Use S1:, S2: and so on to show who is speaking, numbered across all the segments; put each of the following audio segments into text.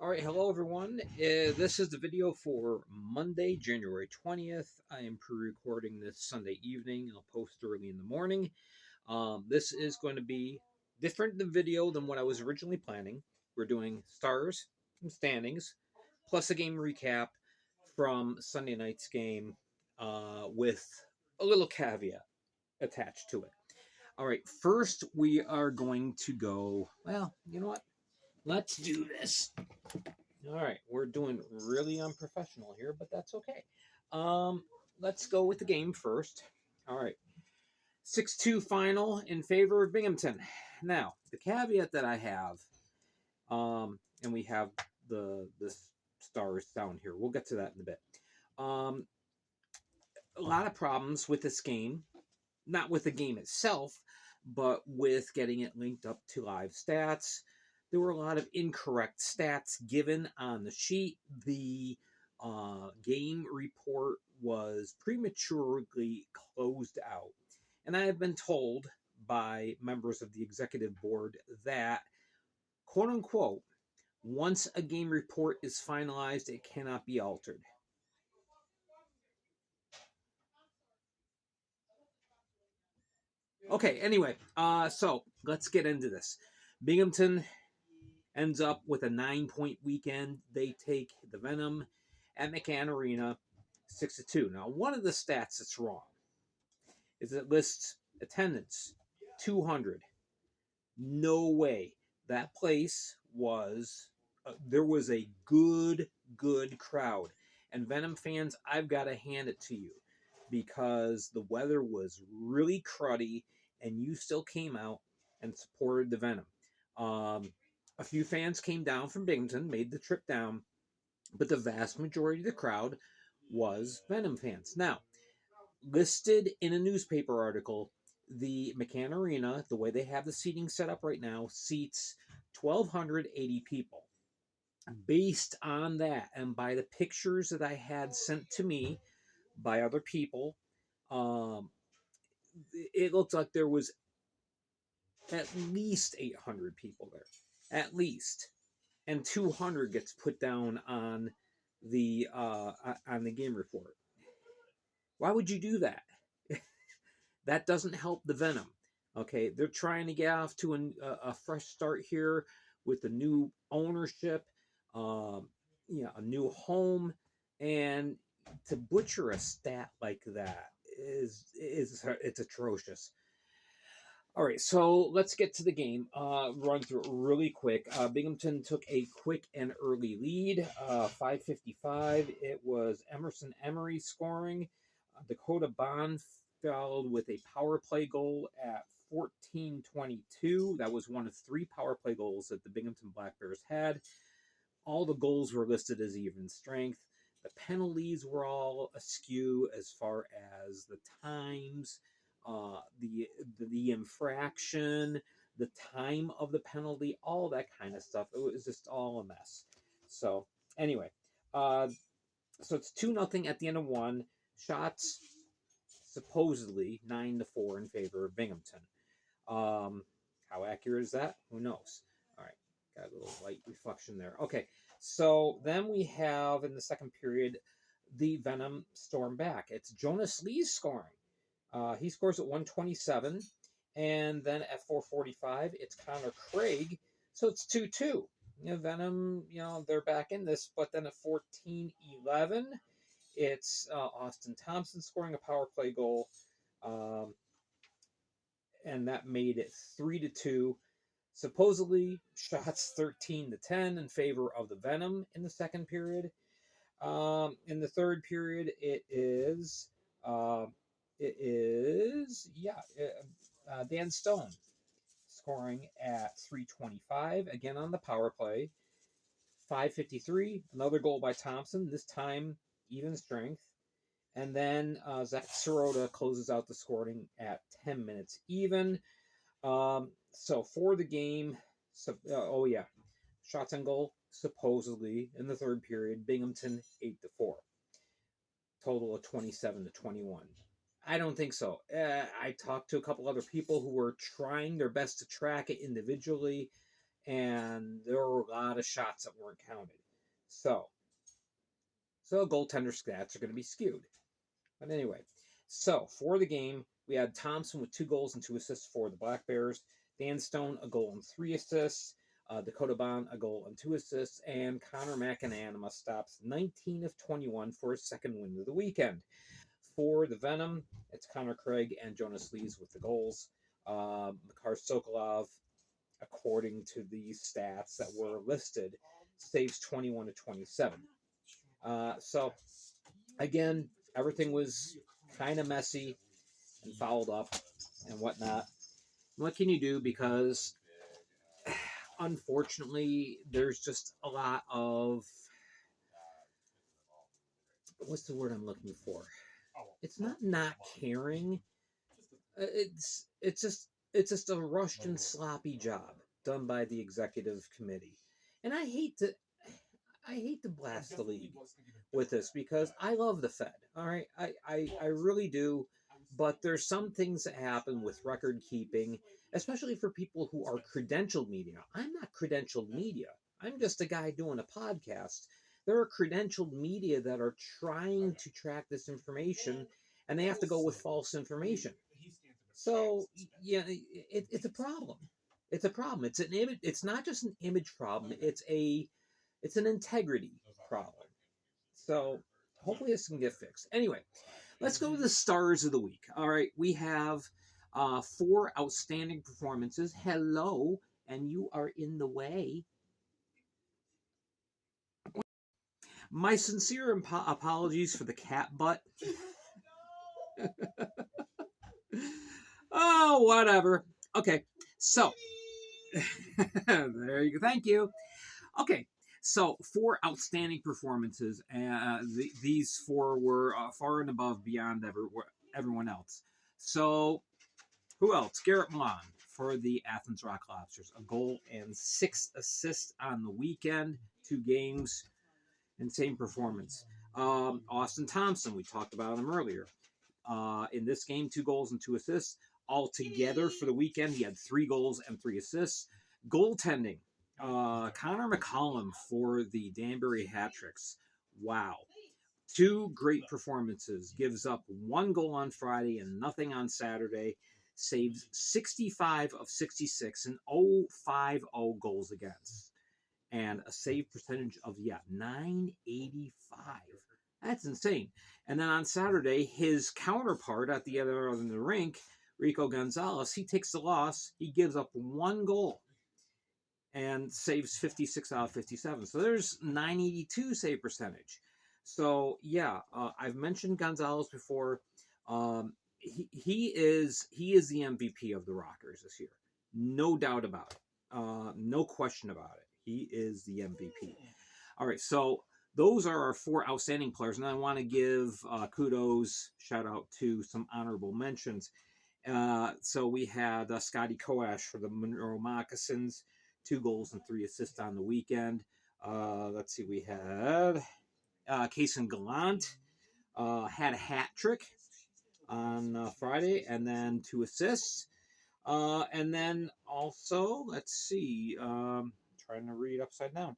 S1: All right, hello everyone. This is the video for Monday, January 20th. I am pre-recording this Sunday evening. I'll post early in the morning. This is going to be different than video than what I was originally planning. We're doing stars and standings, plus a game recap from Sunday night's game with a little caveat attached to it. All right, first we are going to go, well, you know what? Let's do this. All right, we're doing really unprofessional here, but that's okay. Um, let's go with the game first. All right, 6-2 final in favor of Binghamton. Now, the caveat that I have, and we have the stars down here. We'll get to that in a bit. A lot of problems with this game, not with the game itself, but with getting it linked up to live stats. There were a lot of incorrect stats given on the sheet. The game report was prematurely closed out. And I have been told by members of the executive board that, quote unquote, once a game report is finalized, it cannot be altered. Okay, anyway, so let's get into this. Binghamton ends up with a 9-point weekend. They take the Venom at McCann Arena 6-2. Now, one of the stats that's wrong is it lists attendance 200. No way. That place was, there was a good crowd. And Venom fans, I've got to hand it to you because the weather was really cruddy and you still came out and supported the Venom. A few fans came down from Binghamton, made the trip down, but the vast majority of the crowd was Venom fans. Now, listed in a newspaper article, the McCann Arena, the way they have the seating set up right now, seats 1,280 people. Based on that, and by the pictures that I had sent to me by other people, it looked like there was at least 800 people there. At least. And 200 gets put down on the game report. Why would you do that? That doesn't help the Venom. Okay, they're trying to get off to a fresh start here with the new ownership, a new home, and to butcher a stat like that is it's atrocious. All right, so let's get to the game. Run through it really quick. Binghamton took a quick and early lead, 5:55. It was Emerson Emery scoring. Dakota Bond followed with a power play goal at 14:22. That was one of 3 power play goals that the Binghamton Black Bears had. All the goals were listed as even strength. The penalties were all askew as far as the times, the infraction, the time of the penalty, all that kind of stuff. It was just all a mess. So anyway, so it's 2-0 at the end of one. Shots supposedly 9-4 in favor of Binghamton. How accurate is that? Who knows? All right, got a little light reflection there. Okay, so then we have in the second period the Venom storm back. It's Jonas Lee's scoring. He scores at 1:27, and then at 4:45, it's Connor Craig. So it's 2-2. Venom, they're back in this, but then at 14:11, it's Austin Thompson scoring a power play goal, and that made it 3-2. Supposedly, shots 13-10 in favor of the Venom in the second period. In the third period, it is Dan Stone scoring at 3:25, again on the power play. 5:53, another goal by Thompson, this time even strength. And then Zach Sirota closes out the scoring at 10 minutes even. So for the game, shots on goal, supposedly, in the third period, Binghamton 8-4. Total of 27-21. I don't think so. I talked to a couple other people who were trying their best to track it individually, and there were a lot of shots that weren't counted. So goaltender stats are going to be skewed. But anyway, so for the game, we had Thompson with 2 goals and 2 assists for the Black Bears. Dan Stone, a goal and 3 assists. Dakota Bond, a goal and 2 assists. And Connor McAnanama stops 19 of 21 for his second win of the weekend. For the Venom, it's Connor Craig and Jonas Lees with the goals. Makar Sokolov, according to these stats that were listed, saves 21 to 27. So, again, everything was kind of messy and fouled up and whatnot. What can you do? Because, unfortunately, there's just a lot of... What's the word I'm looking for? It's not caring. It's just a rushed and sloppy job done by the executive committee. And I hate to blast the league with this because I love the Fed. All right, I really do. But there's some things that happen with record keeping, especially for people who are credentialed media. I'm not credentialed media. I'm just a guy doing a podcast. There are credentialed media that are trying to track this information, and they have to go with false information. So yeah, it's a problem. It's a problem. It's an image. It's not just an image problem. It's an integrity problem. So hopefully this can get fixed. Anyway, let's go to the stars of the week. All right, we have 4 outstanding performances. Hello, and you are in the way. My sincere apologies for the cat butt. Oh, whatever. Okay, so there you go. Thank you. Okay, so 4 outstanding performances. These 4 were far and above beyond everyone else. So who else? Garrett Milan for the Athens Rock Lobsters. A goal and 6 assists on the weekend. 2 games. Insane performance. Austin Thompson, we talked about him earlier. In this game, 2 goals and 2 assists. Altogether for the weekend, he had 3 goals and 3 assists. Goaltending. Connor McCollum for the Danbury Hat-Tricks. Wow. 2 great performances. Gives up 1 goal on Friday and nothing on Saturday. Saves 65 of 66 and 0.50 goals against. And a save percentage of, 985. That's insane. And then on Saturday, his counterpart at the other end of the rink, Rico Gonzalez, he takes the loss. He gives up 1 goal and saves 56 out of 57. So there's 982 save percentage. So, I've mentioned Gonzalez before. He is the MVP of the Rockers this year. No doubt about it. No question about it. He is the MVP. All right, so those are our 4 outstanding players, and I want to give kudos, shout out to some honorable mentions. So we had Scotty Koash for the Monroe Moccasins, 2 goals and 3 assists on the weekend. Let's see, we had Kaysen Gallant had a hat trick on Friday, and then 2 assists. And then also, let's see, trying to read upside down.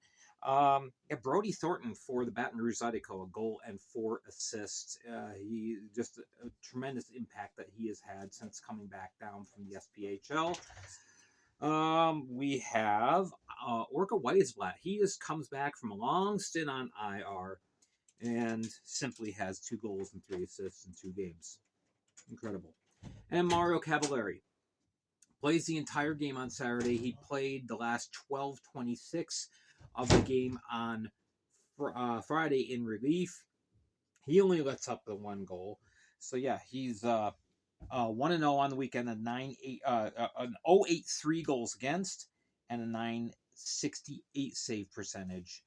S1: Brody Thornton for the Baton Rouge Zydeco, a goal and 4 assists. He just a tremendous impact that he has had since coming back down from the SPHL. We have Orca Weisblatt. He just comes back from a long stint on IR and simply has 2 goals and 3 assists in 2 games. Incredible. And Mario Cavallari plays the entire game on Saturday. He played the last 12:26 of the game on Friday in relief. He only lets up the 1 goal. So he's 1-0 on the weekend, an 0.83 goals against, and a 968 save percentage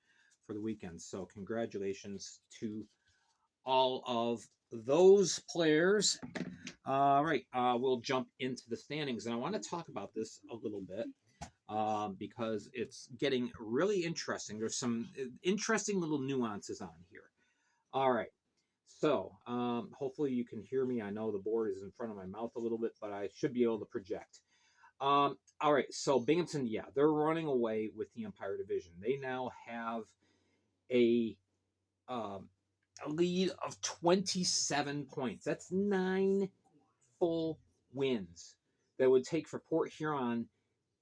S1: for the weekend. So congratulations to all of those players. All right, we'll jump into the standings, and I want to talk about this a little bit because it's getting really interesting. There's some interesting little nuances on here. All right, so hopefully you can hear me. I know the board is in front of my mouth a little bit, but I should be able to project. All right, so Binghamton, yeah, they're running away with the Empire Division. They now have a um, a lead of 27 points. That's 9 full wins that would take for Port Huron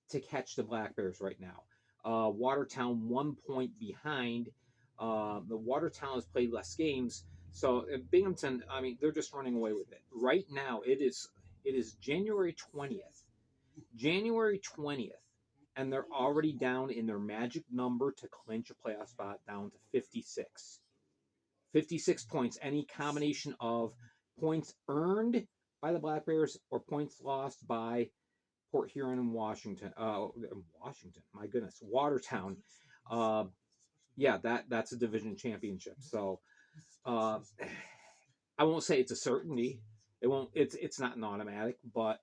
S1: to catch the Black Bears right now. Watertown 1 point behind. The Watertown has played less games, so Binghamton. I mean, they're just running away with it right now. It is January 20th, and they're already down in their magic number to clinch a playoff spot down to 56. 56 points. Any combination of points earned by the Black Bears or points lost by Port Huron and Washington. Washington, my goodness, Watertown. Uh, yeah, that's a division championship. So uh, I won't say it's a certainty. It won't. It's not an automatic, but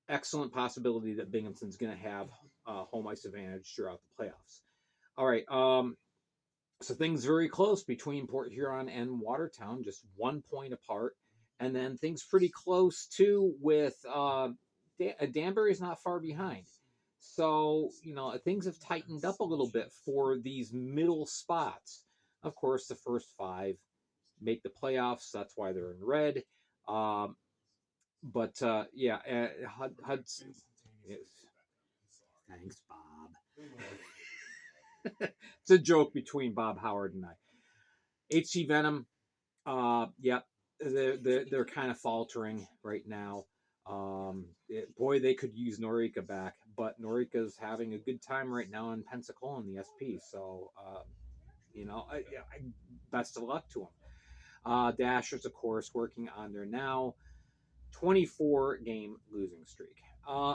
S1: excellent possibility that Binghamton's going to have home ice advantage throughout the playoffs. All right. So things very close between Port Huron and Watertown, just 1 point apart, and then things pretty close too with Danbury is not far behind. So things have tightened up a little bit for these middle spots. Of course, the first 5 make the playoffs. That's why they're in red. Um, but yeah, Hudson. Yes. Thanks, Bob. It's a joke between Bob Howard and I. HC Venom, yep, they're kind of faltering right now. Boy, they could use Norika back, but Norika's having a good time right now in Pensacola in the SP. So, best of luck to them. Dashers, of course, working on their now 24-game losing streak.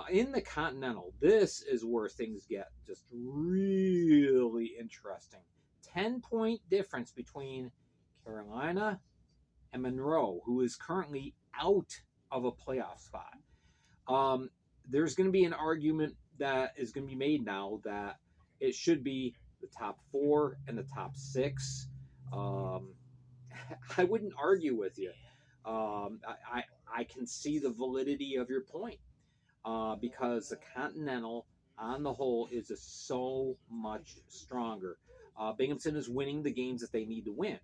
S1: In the Continental, this is where things get just really interesting. 10-point difference between Carolina and Monroe, who is currently out of a playoff spot. There's going to be an argument that is going to be made now that it should be the top 4 and the top 6. I wouldn't argue with you. I can see the validity of your point because the Continental, on the whole, is so much stronger. Binghamton is winning the games that they need to win,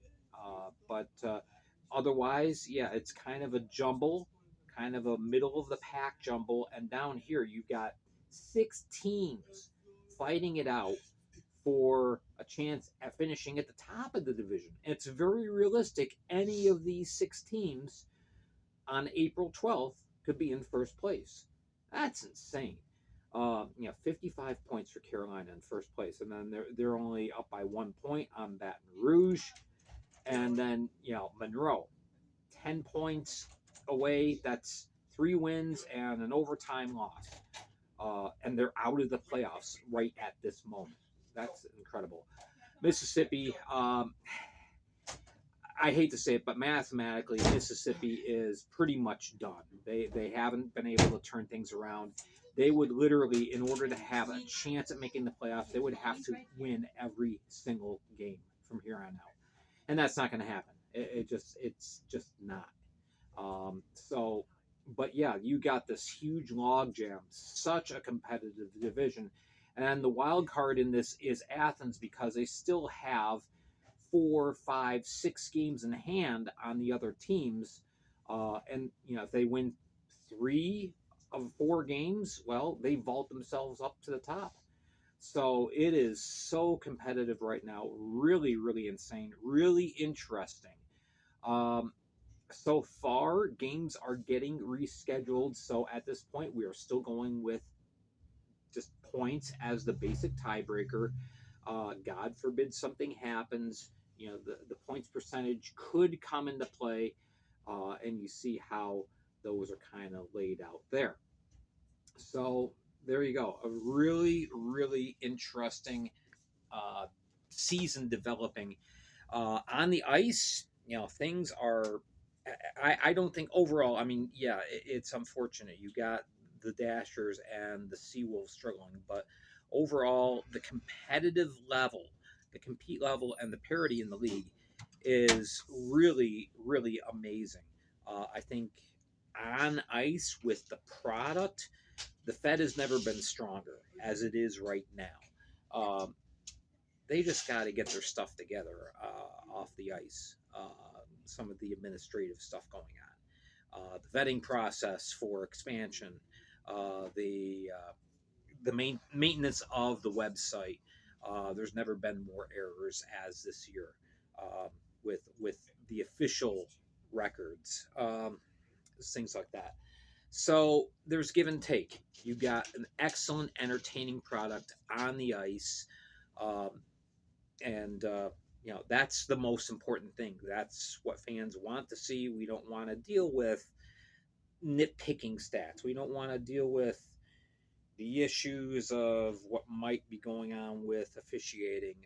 S1: but otherwise, yeah, it's kind of a jumble, kind of a middle of the pack jumble. And down here, you've got 6 teams fighting it out for a chance at finishing at the top of the division. And it's very realistic. Any of these 6 teams on April 12th could be in first place. That's insane. 55 points for Carolina in first place, and then they're only up by 1 point on Baton Rouge, and then Monroe, 10 points away. That's 3 wins and an overtime loss, and they're out of the playoffs right at this moment. That's incredible. Mississippi, I hate to say it, but mathematically, Mississippi is pretty much done. They haven't been able to turn things around. They would literally, in order to have a chance at making the playoffs, they would have to win every single game from here on out, and that's not going to happen. It's just not. So, but yeah, you got this huge logjam, such a competitive division, and the wild card in this is Athens because they still have 4, 5, 6 games in hand on the other teams, and if they win 3 of 4 games, well, they vault themselves up to the top. So it is so competitive right now, really, really insane, really interesting. Um, so far, games are getting rescheduled. So at this point, we are still going with just points as the basic tiebreaker. God forbid something happens, the points percentage could come into play, and you see how those are kind of laid out there. So there you go. A really, really interesting season developing. On the ice, things are. I don't think overall. I mean, yeah, it's unfortunate. You got the Dashers and the Seawolves struggling, but overall, the compete level, and the parity in the league is really, really amazing. I think on ice with the product. The Fed has never been stronger as it is right now. They just got to get their stuff together off the ice. Some of the administrative stuff going on, the vetting process for expansion, the maintenance of the website. There's never been more errors as this year with the official records, things like that. So there's give and take. You got an excellent, entertaining product on the ice, um, and that's the most important thing. That's what fans want to see. We don't want to deal with nitpicking stats. We don't want to deal with the issues of what might be going on with officiating.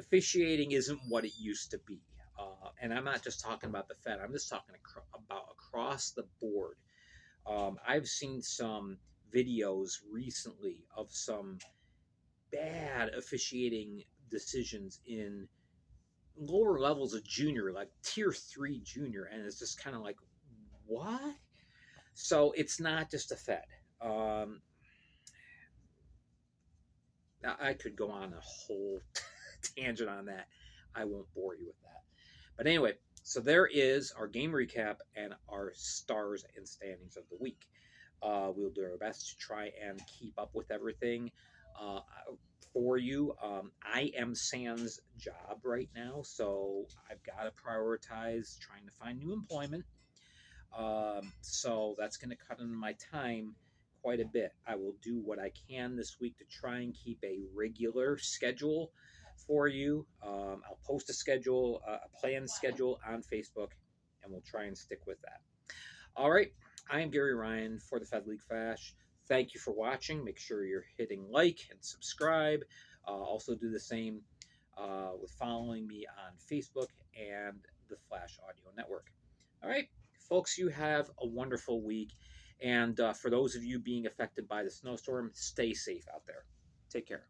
S1: Officiating isn't what it used to be. And I'm not just talking about the Fed, I'm just talking about across the board. I've seen some videos recently of some bad officiating decisions in lower levels of junior, like tier 3 junior, and it's just kind of like, what? So it's not just the Fed. Um, I could go on a whole tangent on that. I won't bore you with that. But anyway, so there is our game recap and our stars and standings of the week. We'll do our best to try and keep up with everything uh, for you. I am Sam's job right now, so I've got to prioritize trying to find new employment. So that's going to cut into my time quite a bit. I will do what I can this week to try and keep a regular schedule for you. I'll post a schedule, a planned schedule on Facebook, and we'll try and stick with that. All right. I am Gary Ryan for the Fed League Flash. Thank you for watching. Make sure you're hitting like and subscribe. Also, do the same with following me on Facebook and the Flash Audio Network. All right, folks, you have a wonderful week. And for those of you being affected by the snowstorm, stay safe out there. Take care.